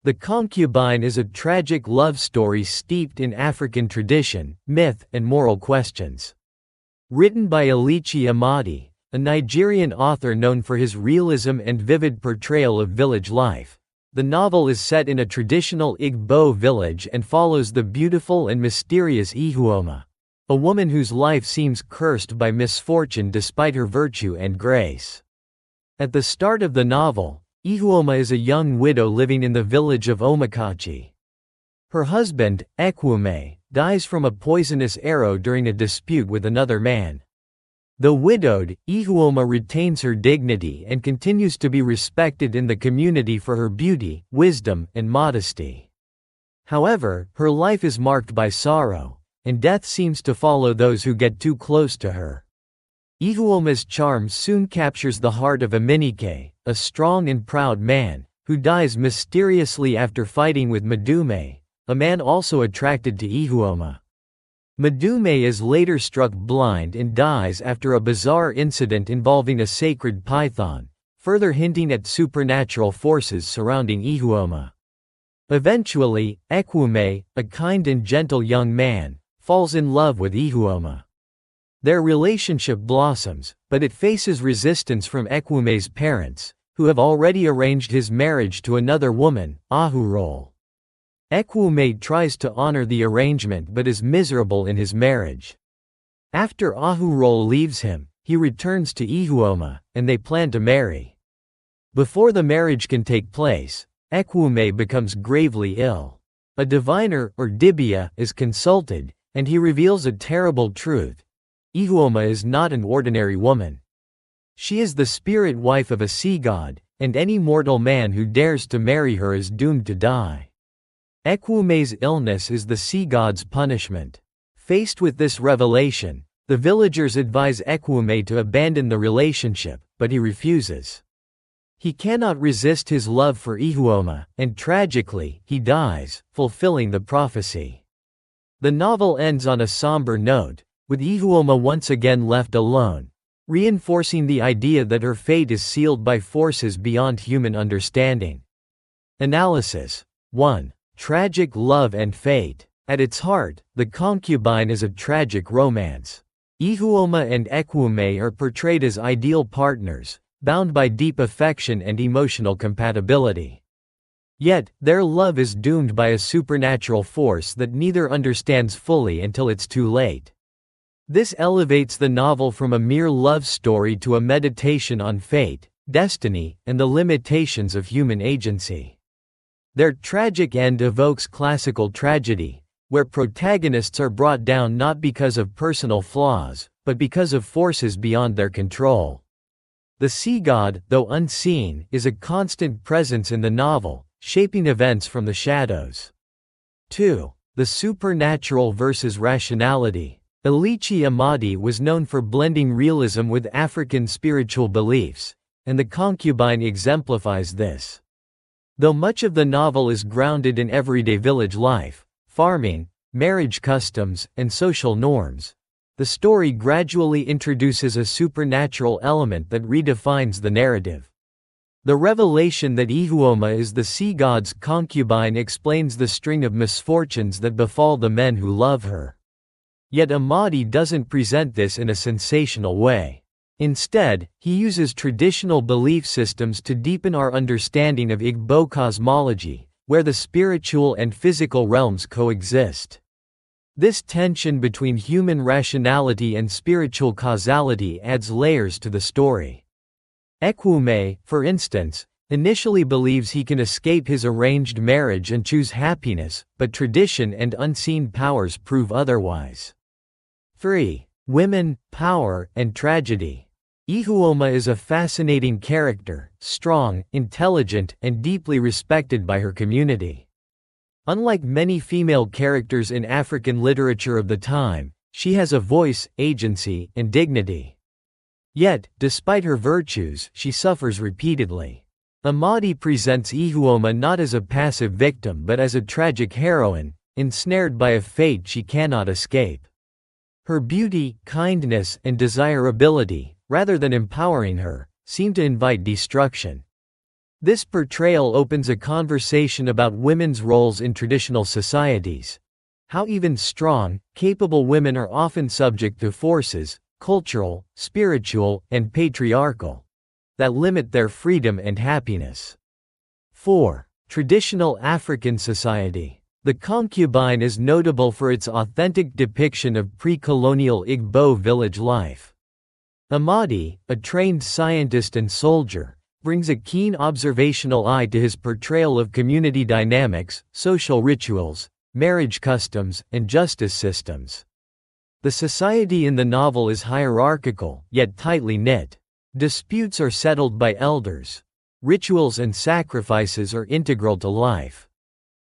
The Concubine is a tragic love story steeped in African tradition, myth, and moral questions. Written by Elechi Amadi, a Nigerian author known for his realism and vivid portrayal of village life. The novel is set in a traditional Igbo village and follows the beautiful and mysterious Ihuoma, a woman whose life seems cursed by misfortune despite her virtue and grace. At the start of the novel, Ihuoma is a young widow living in the village of Omakachi. Her husband, Ekwume, dies from a poisonous arrow during a dispute with another man. Though widowed, Ihuoma retains her dignity and continues to be respected in the community for her beauty, wisdom, and modesty. However, her life is marked by sorrow, and death seems to follow those who get too close to her. Ihuoma's charm soon captures the heart of Aminike, a strong and proud man, who dies mysteriously after fighting with Madume, a man also attracted to Ihuoma. Madume is later struck blind and dies after a bizarre incident involving a sacred python, further hinting at supernatural forces surrounding Ihuoma. Eventually, Ekwume, a kind and gentle young man, falls in love with Ihuoma. Their relationship blossoms, but it faces resistance from Ekwume's parents, who have already arranged his marriage to another woman, Ahurole. Ekwume tries to honor the arrangement but is miserable in his marriage. After Ahurole leaves him, he returns to Ihuoma, and they plan to marry. Before the marriage can take place, Ekwume becomes gravely ill. A diviner, or dibia, is consulted, and he reveals a terrible truth. Ihuoma is not an ordinary woman. She is the spirit wife of a sea god, and any mortal man who dares to marry her is doomed to die. Ekwume's illness is the sea god's punishment. Faced with this revelation, the villagers advise Ekwume to abandon the relationship, but he refuses. He cannot resist his love for Ihuoma, and tragically, he dies, fulfilling the prophecy. The novel ends on a somber note, with Ihuoma once again left alone, reinforcing the idea that her fate is sealed by forces beyond human understanding. Analysis. 1. Tragic love and fate. At its heart, The Concubine is a tragic romance. Ihuoma and Ekwume are portrayed as ideal partners, bound by deep affection and emotional compatibility. Yet, their love is doomed by a supernatural force that neither understands fully until it's too late. This elevates the novel from a mere love story to a meditation on fate, destiny, and the limitations of human agency. Their tragic end evokes classical tragedy, where protagonists are brought down not because of personal flaws, but because of forces beyond their control. The sea god, though unseen, is a constant presence in the novel, shaping events from the shadows. 2. The supernatural versus rationality. Elechi Amadi was known for blending realism with African spiritual beliefs, and The Concubine exemplifies this. Though much of the novel is grounded in everyday village life, farming, marriage customs, and social norms, the story gradually introduces a supernatural element that redefines the narrative. The revelation that Ihuoma is the sea god's concubine explains the string of misfortunes that befall the men who love her. Yet Amadi doesn't present this in a sensational way. Instead, he uses traditional belief systems to deepen our understanding of Igbo cosmology, where the spiritual and physical realms coexist. This tension between human rationality and spiritual causality adds layers to the story. Ekwume, for instance, initially believes he can escape his arranged marriage and choose happiness, but tradition and unseen powers prove otherwise. 3. Women, power, and tragedy. Ihuoma is a fascinating character, strong, intelligent, and deeply respected by her community. Unlike many female characters in African literature of the time, she has a voice, agency, and dignity. Yet, despite her virtues, she suffers repeatedly. Amadi presents Ihuoma not as a passive victim but as a tragic heroine, ensnared by a fate she cannot escape. Her beauty, kindness, and desirability, rather than empowering her, seem to invite destruction. This portrayal opens a conversation about women's roles in traditional societies. How even strong, capable women are often subject to forces, cultural, spiritual, and patriarchal, that limit their freedom and happiness. 4. Traditional African society. The Concubine is notable for its authentic depiction of pre-colonial Igbo village life. Amadi, a trained scientist and soldier, brings a keen observational eye to his portrayal of community dynamics, social rituals, marriage customs, and justice systems. The society in the novel is hierarchical, yet tightly knit. Disputes are settled by elders. Rituals and sacrifices are integral to life.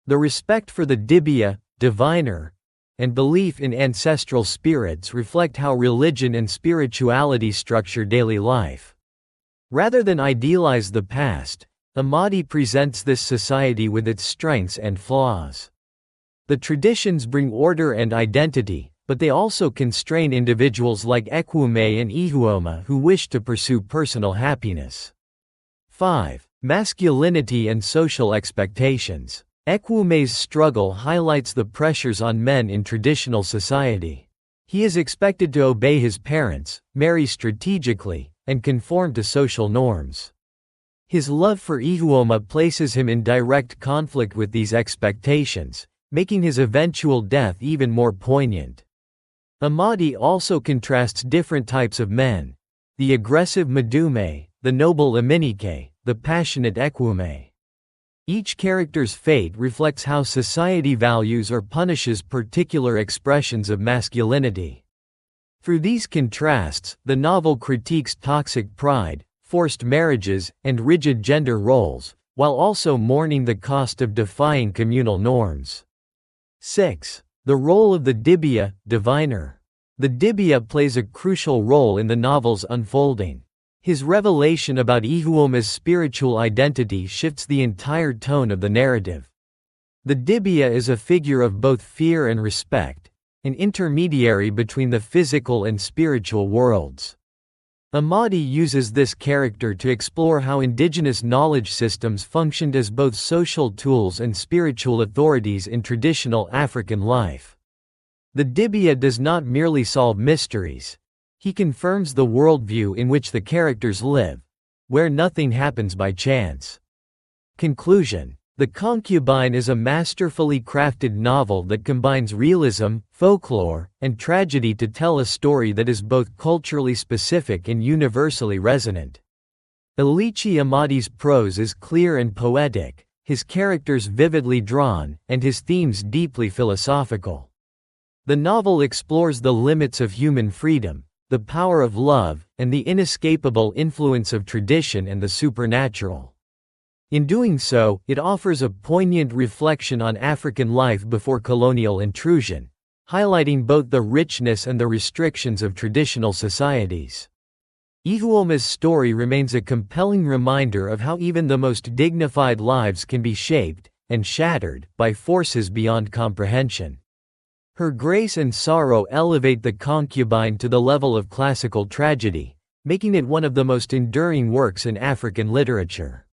The respect for the dibia, diviner, and belief in ancestral spirits reflect how religion and spirituality structure daily life. Rather than idealize the past, Amadi presents this society with its strengths and flaws. The traditions bring order and identity, but they also constrain individuals like Ekwume and Ihuoma who wish to pursue personal happiness. 5. Masculinity and social expectations. Ekwume's struggle highlights the pressures on men in traditional society. He is expected to obey his parents, marry strategically, and conform to social norms. His love for Ihuoma places him in direct conflict with these expectations, making his eventual death even more poignant. Amadi also contrasts different types of men: the aggressive Madume, the noble Aminike, the passionate Ekwume. Each character's fate reflects how society values or punishes particular expressions of masculinity. Through these contrasts, the novel critiques toxic pride, forced marriages, and rigid gender roles, while also mourning the cost of defying communal norms. 6. The role of the dibia, diviner. The dibia plays a crucial role in the novel's unfolding. His revelation about Ihuoma's spiritual identity shifts the entire tone of the narrative. The dibia is a figure of both fear and respect, an intermediary between the physical and spiritual worlds. Amadi uses this character to explore how indigenous knowledge systems functioned as both social tools and spiritual authorities in traditional African life. The dibia does not merely solve mysteries. He confirms the worldview in which the characters live, where nothing happens by chance. Conclusion. The Concubine is a masterfully crafted novel that combines realism, folklore, and tragedy to tell a story that is both culturally specific and universally resonant. Elechi Amadi's prose is clear and poetic, his characters vividly drawn, and his themes deeply philosophical. The novel explores the limits of human freedom, the power of love, and the inescapable influence of tradition and the supernatural. In doing so, it offers a poignant reflection on African life before colonial intrusion, highlighting both the richness and the restrictions of traditional societies. Ihuoma's story remains a compelling reminder of how even the most dignified lives can be shaped and shattered by forces beyond comprehension. Her grace and sorrow elevate the Concubine to the level of classical tragedy, making it one of the most enduring works in African literature.